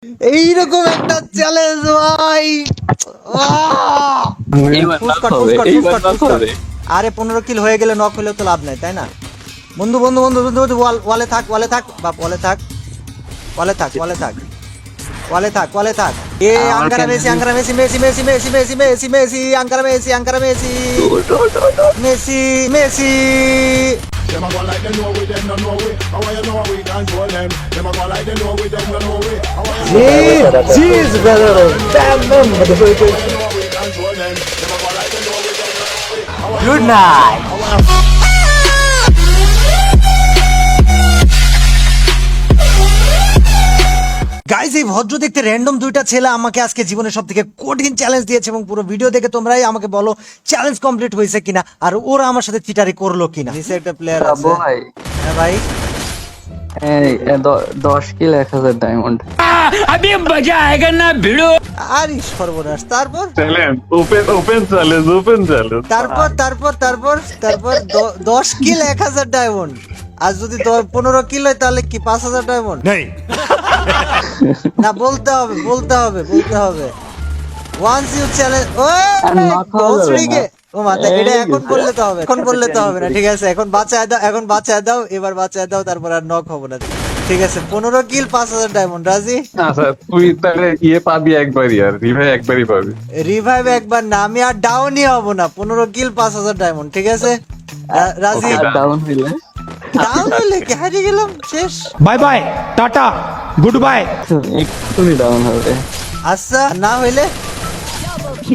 এইরকম একটা চ্যালেঞ্জ ভাই। আরে 15 কিল হয়ে গেলে নক হলেও তো লাভ নাই, তাই না? বন্ধু বন্ধু বন্ধু বন্ধু ওয়ালে থাক, ওয়ালে থাক বাপ, ওয়ালে থাক, ওয়ালে থাক, ওয়ালে থাক, ওয়ালে থাক, ওয়ালে থাক। এ Ankara Messi, Ankara Messi, Messi Messi Messi Messi Messi Messi, Ankara Messi, Ankara Messi, Messi Messi. Them a go like they know we, them no know we. How you know we control them? Them a go like they know we, them no know we. How you Jeez, brother, damn them. know we control them? Them a go like they know we, them no know we. How you Good night. Guys, এই ভদ্র দেখতে random দুইটা ছেলে আমাকে আজকে জীবনের সব থেকে কঠিন চ্যালেঞ্জ দিয়েছে এবং পুরো ভিডিও দেখে তোমরাই আমাকে বলো চ্যালেঞ্জ কমপ্লিট হয়েছে কিনা আর ওরা আমার সাথে চিটারি করলো কিনা। নিচে একটা প্লেয়ার আছে ভাই, হ্যাঁ ভাই, এই 10 কিল 1000 ডায়মন্ড। अभी मजा आएगा ना भिड़ो। আরে সর্বনাশ। তারপর চ্যালেঞ্জ ওপেন চ্যালেঞ্জ তারপর তারপর তারপর তারপর 10 কিল 1000 ডায়মন্ড। আর যদি 15 কিল হয় তাহলে কি 5000 ডায়মন্ড? না, বলতে হবে বলতে হবে বলতে হবে। ওয়ান্স ইউ চ্যালেঞ্জ ও কে ও মাথা, এটা এখন বললে তো হবে, এখন বললে তো হবে না। ঠিক আছে, এখন বাঁচায় দাও, এখন বাঁচায় দাও, এবার বাঁচায় দাও, তারপর আর নক হবে না। ঠিক আছে, 15 কিল 5000 ডায়মন্ড। রাজি? আচ্ছা, তুই তাহলে পাবি একবারই, আর রিভাই একবারই পাবি। রিভাইভ একবার না, আমি আর ডাউনই হব না। 15 কিল 5000 ডায়মন্ড। ঠিক আছে, রাজি? Okay, ডাউন হইলে ডাউন হলে কি হারিয়ে গেলাম, শেষ। Bye bye tata goodbye. এক্ষুনি ডাউন হবে। আচ্ছা, না হইলে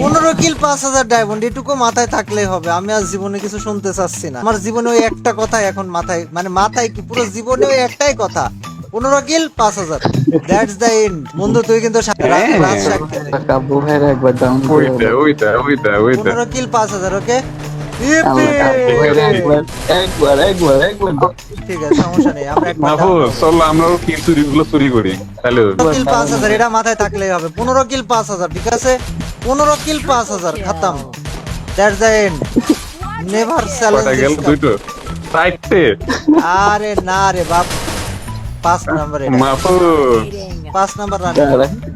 15 কিল 5000 ডায়মন্ড, এটুকু মাথায় থাকলেই হবে। আমি আর জীবনে কিছু শুনতে চাচ্ছি না। আমার জীবনে ওই একটা কথাই এখন মাথায়, মানে মাথায় কি, পুরো জীবনে ওই একটাই কথা, 15 কিল 5000, দ্যাটস দ্য এন্ড। বন্ধু তুই কিন্তু রাত সাক্ষী দে। কাব্বু ভাইয়ের একবার ডাউন করে ওইটা 15 কিল 5000, ওকে? কাব্বু ভাইয়ের একবার ঠিক আছে, সমস্যা নেই, আমরা একটা মাহফুজ, চলো আমরা কিল চুরি করি তাহলে। 15 কিল 5000, এটা মাথায় থাকলেই হবে। 15 কিল 5000, ঠিক আছে? 15 কিল 5000, খতম, দ্যাটস দ্য এন্ড। নেভার কটা গেল? চ্যালেঞ্জ। দুটো, চারটে। আরে না রে বাপ, 5 নাম্বার, এটা মাহফুজ, 5 নাম্বার রান।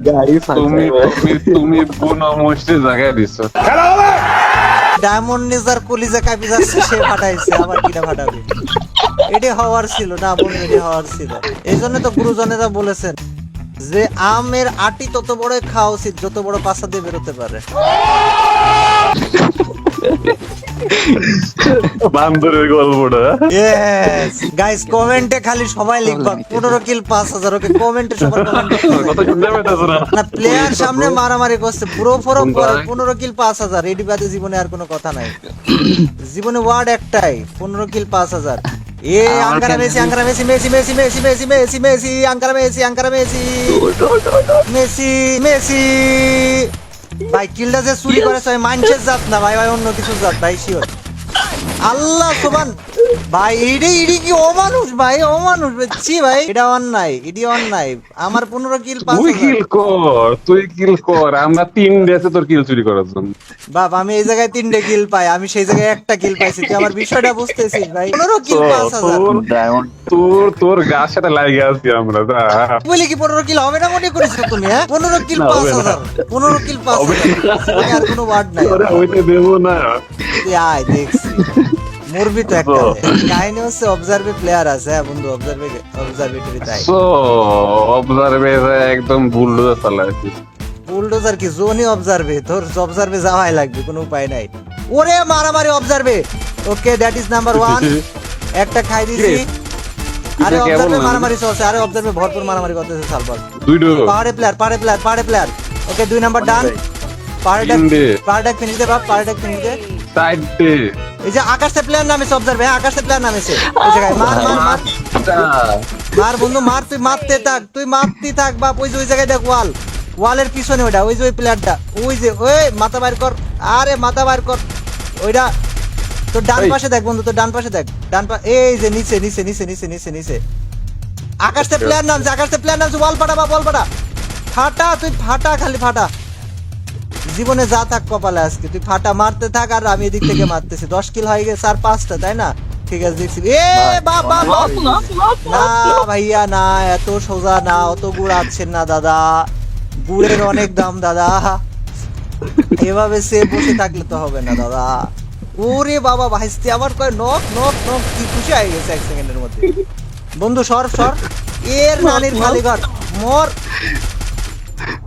গাড়ি তুমি তুমি কোন মুষ্টি জায়গায় দিছো? ডায়মন্ড নিজার কলিজা কাপি যাচ্ছে, সে ফাটাইছে, আবার কিটা ফাটাবে? এটি হওয়ার ছিল না বন্ধু, এটি হওয়ার ছিল। এই জন্য তো গুরুজনেরা বলেছেন যে আমের আটি তত বড় খাওয়া উচিত যত বড় পাশা দিয়ে বেরোতে পারে। বান্দরের গল্পটা। ইয়েস গাইস, কমেন্টে খালি সবাই লিখবা 15 কিল 5000, ওকে? কমেন্টে সবাই কমেন্ট কথা শুনতে পেতেছ না? না, প্লেয়ার সামনে মারামারি করছে, পুরো পুরো 15 কিল 5000, এডি বাদে জীবনে আর কোনো কথা নাই। জীবনে ওয়ার্ড একটাই, 15 কিল 5000। এ Ankara Messi, Ankara Messi, Messi Messi Messi Messi Messi Messi, Ankara Messi, Ankara Messi, Messi Messi. ভাই কিলটা যে চুরি করেছে ভাই মানুষের জাত না ভাই, ভাই অন্য কিছু জাত ভাই, শিওর। আল্লাহ সুবহান ভাই, ইডি কি অমানুষ ভাই, অমানুষ বুঝছি ভাই, এটা অন্যায়, ইডি অন্যায়। আমার 15 কিল তুই 5000। কিল কর, আমরা 3 ডেছে তোর কিল চুরি করার জন্য। বাপ, আমি এই জায়গায় 3টে কিল পাই, আমি সেই জায়গায় একটা কিল পাইছি। তুই আমার বিষয়টা বুঝতেছিস ভাই? 15 কিল 5000 তোর গাছ সাথে লাগে আছি আমরা। বলি কি 15 কিল হবে না মনে করিস তুমি? হ্যাঁ, 15 কিল 5000, 15 কিল 5000, আর কোনো ওয়ার্ড নাই। ওইটা দেবো না। তুই আয়, দেখছি মরবি তো একটা। কাহিনী হচ্ছে অবজার্ভে প্লেয়ার আছে, হ্যাঁ বন্ধু, অবজারভেটরি তাই। সো অবজার্ভে একদম বুলডোজার চালাইছিস। বুলডোজার কি জোনই অবজার্ভে, তোর অবজার্ভে যাওয়াই লাগবে, কোনো উপায় নাই। ওরে মারামারি অবজার্ভে, ওকে, দ্যাট ইজ নাম্বার 1। একটা খাই দিছি। আরে অবজার্ভে মারামারি চলছে, আরে অবজার্ভে ভরপুর মারামারি করতেছে সালবার। পাহাড়ে প্লেয়ার, ওকে, 2 নাম্বার ডান। পাহাড়ে ফিনিশ দে বাপ, পাহাড়ে ফিনিশ দে। সাইডে এই যে আকাশে প্লেয়ার নামেছে, অবজার্ভে, হ্যাঁ আকাশে প্লেয়ার নামেছে। ওই জায়গায় মার মার মার মার বন্ধু, মার, তুই মারতে থাক, তুই মারতে থাক বাপ। ওই যে ওই জায়গায় দেখ, ওয়ালের পিছনে ওইটা, ওই যে ওই প্লেয়ারটা, ওই যে, ওই মাথা বাইর কর, আরে মাথা বাইর কর ওইটা। তোর ডান পাশে দেখ বন্ধু, তোর ডান পাশে দেখ, এই যে নিচে নিচে নিচে নিচে নিচে নিচে আকাশে প্লেয়ার নামছে, ওয়াল ফাটা বাপ, ওয়াল ফাটা, ফাটা, তুই ফাটা, খালি ফাটা। জীবনে যা থাক কপালে আজকে, তুই ফাটা মারতে থাক, আর আমি এদিক থেকে মারতেছি। 10 কিল হয়ে গেছে, আর 5টা, তাই না? ঠিক আছে দেখছি। এ বাপ বাপ বাপ। না ভাইয়া না, এত সোজা না, অত গুড় আছেন না দাদা, গুড়ের অনেক দাম দাদা, এভাবে সে বসে থাকলে তো হবে না দাদা। ওরে বাবা ভাইস্তি আমার কয় নক নক নক, কি খুশি হয়ে গেছে 1 সেকেন্ডের মধ্যে। বন্ধু সর সর, এর নানির খালি ঘর মোর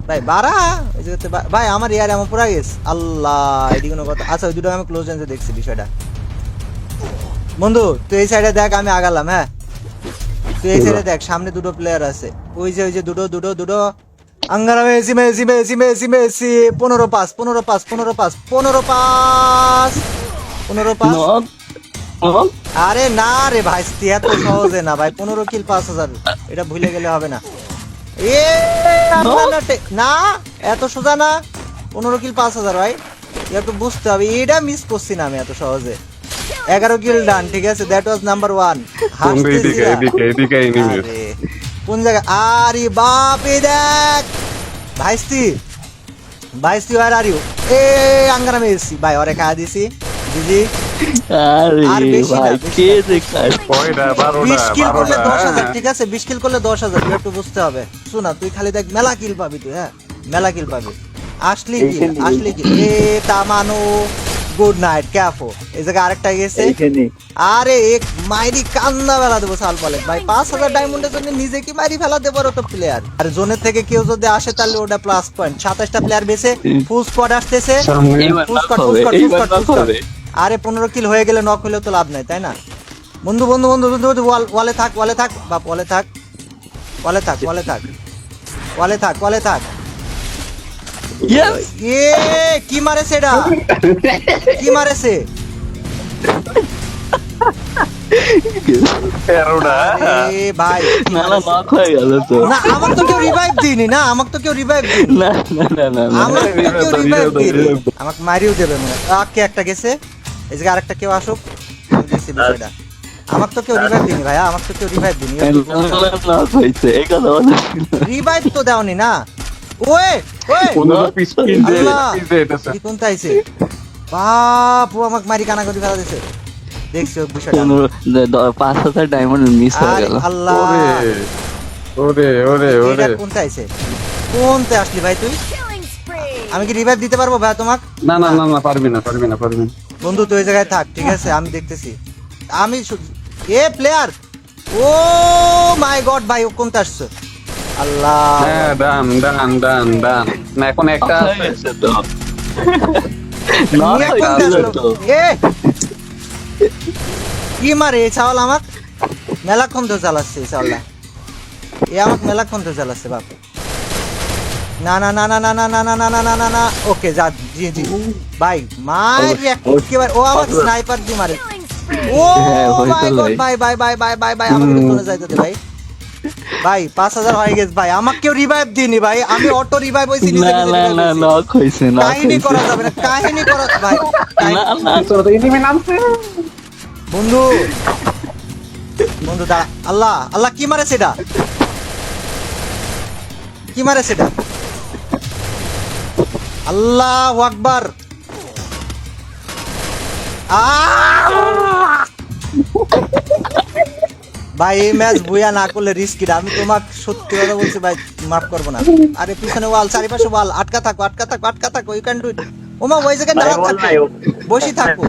ভাই বাড়া। ওই জায়গাতে ভাই আমার ইয়ার আমার পুরা গেছে আল্লাহ, এটি কোনো কথা? আচ্ছা ওই দুটো আমি ক্লোজ রেঞ্জে দেখছি বিষয়টা। বন্ধু তুই এই সাইডে দেখ, আমি আগালাম। হ্যাঁ তুই এই সাইডে দেখ, সামনে দুটো প্লেয়ার আছে, ওই যে দুটো দুটো দুটো। Angara Messi Messi Messi Messi Messi 15 pass 15 pass 15 pass 15 pass 15 pass. আরে না রে ভাই, এত সহজে না ভাই, 15 কিল 5000, এটা ভুলে গেলে হবে না। এ না এত সোজা না, 15 কিল 5000 ভাই, একটু বুঝতে হবে, এটা মিস করছি না আমি এত সহজে। 11 কিল ডান, ঠিক আছে, দ্যাট ওয়াজ নাম্বার 1। কোন জায়গা? আরে বাপ, এই দেখ ভাইস্তি ভাইস্তি, আর are you a Ankara Messi ভাই, ওরে খাওয়া দিছি জিজি। আরে আর বেশি না, ভাই বেশি কে না। দেখায়? 20 কিল করলে 10,000, ঠিক আছে, 20 কিল করলে 10,000, তুই একটু বুঝতে হবে। শোনা, তুই খালি দেখ, মেলা কিল পাবি তুই, হ্যাঁ মেলা কিল পাবি, আসলি কিল আসলি কিল। এ তামানো গুড নাইট ক্যাফো, এই জায়গায় আরেকটা গেছে। এইখানে আরে এক মাইরি কান্না বেলা দেবো সাল পালে ভাই, 5,000 ডায়মন্ডের জন্য নিজে কি মারি ফেলা দেবো তো প্লেয়ার। আর জোনের থেকে কেউ যদি আসে তাহলে ওটা প্লাস পয়েন্ট। 27টা প্লেয়ার বেছে, ফুল স্কোয়াড আসতেছে, এইবার ফুল knock স্কোয়াড হবে, ফুল স্কোয়াড এইবার knock হবে। আরে 15 কিল হয়ে গেলে নক হলেও তো লাভ নাই, তাই না? বন্ধু বন্ধু বন্ধু বন্ধু, ওয়ালে থাক ওয়ালে থাক বাপ, ওয়ালে থাক ওয়ালে থাক ওয়ালে থাক ওয়ালে থাক ওয়ালে থাক। Yes! এ কি মারেছে এটা, কি মারেছে? আরে ভাই না না knock হয়ে গেল তো। না, আমাকে তো কেউ রিভাইভ দিইনি, না আমাকে তো কেউ রিভাইভ দিইনি, না না না না না। আমাকে তো কেউ রিভাইভ দিইনি, আমাকে মারিও দেবে মনে হয়। আকে একটা গেছে, এই জায়গায় আরেকটা কেউ আসুক, আমি দেখছি বিষয়টা। আমাকে তো কেউ রিভাইভ দিইনি ভাইয়া, আমাকে তো কেউ রিভাইভ দিইনি। knock হয়েছে, এই কথা বলে। রিভাইভ তো দাওনি না। ওয়ে ওয়ে আল্লাহ, কি কোন তাইছে বাপ, ও আমাকে মারি কানা করে ফেলা দিছে, দেখছি ওই বিষয়টা। 5,000 ডায়মন্ড মিস হয়ে আরে গেল। আল্লাহ, ওরে ওরে ওরে, এটা কোনটা আইছে? কোনতে আসলি ভাই তুই? আমি কি রিভাইভ দিতে পারবো ভাই তোমাকে? না না না না, পারবি না পারবি না পারবি না। বন্ধু তুই ওই জায়গায় থাক, ঠিক আছে, আমি দেখতেছি। আমি a player, O my god ভাই, ও কোনতে আসছে? আল্লাহ, হ্যাঁ ডান ডান ডান ডান, না এখন একটা Knock আছে। হয়ে গেছে তো। Knock নিয়ে হয়ে কোনতে গেল আসলো? তো। এ কি মারে এই চাওয়াল আমাক? মেলাক্ষণ তো চালাচ্ছে এই চাওয়ালটা, এ আমাক মেলাক্ষণ তো চালাচ্ছে বাপ। না না না না না না না না না না না না না, ওকে যা, জি জি ভাই, মারি একেবারে, ও আমার স্নাইপার দিয়ে মারে। ও হ্যাঁ, হয়তো মাই গড ভাই। ভাই ভাই ভাই ভাই ভাই ভাই, আমাকে কোনে যাইতে দে ভাই, ভাই 5,000 হয়ে গেছে ভাই, আমাকে কেউ রিভাইভ দিনি ভাই, আমি অটো রিভাইভ হইছি, নিজে না নিজে না revive না হইছি। knock হয়েছে, knock কাহিনী হয়েছে। করা যাবে না, কাহিনী করা ভাই, না না বন্ধু বন্ধু দাঁড়া, আল্লাহ আল্লাহ, কি মারে সেটা, কি মারে সেটা, আল্লাহু আকবার। ভাই এই ম্যাচ বুয়া না করলে রিস্কি, আমি তোমাকে সত্যি কথা বলছি ভাই, মাফ করবো না। আরে পিছনে ওয়াল, চারিপাশে ওয়াল, আটকা থাকো আটকা থাকো আটকা থাকো, ইউ ক্যান ডু ইট। ওমা ওই জায়গায় দাঁড়া থাকো, বসে থাকো,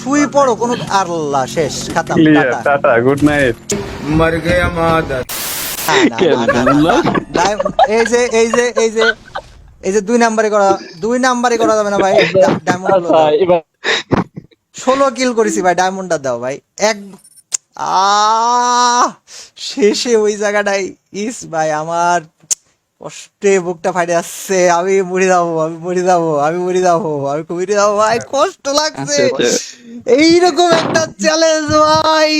শুই পড়ো কোনো, আল্লাহ শেষ, খাতাম, clear, tata. Tata, good night. না, না, না, না, না, না। এই যে এই যে এই যে এই যে 2 নাম্বারে করা যাবে না ভাই, ডায়মন্ড গুলো দাও। 16 কিল করেছি ভাই, ডায়মন্ডটা দাও ভাই। এক শেষে ওই জায়গাটাই ইস ভাই, আমার কষ্টে বুকটা ফাটে আসছে, আমি মরে যাবো আমি মরে যাবো আমি মরে যাবো আমি মরে যাবো ভাই, কষ্ট লাগছে আচ্ছা, আচ্ছা। এইরকম একটা চ্যালেঞ্জ ভাই।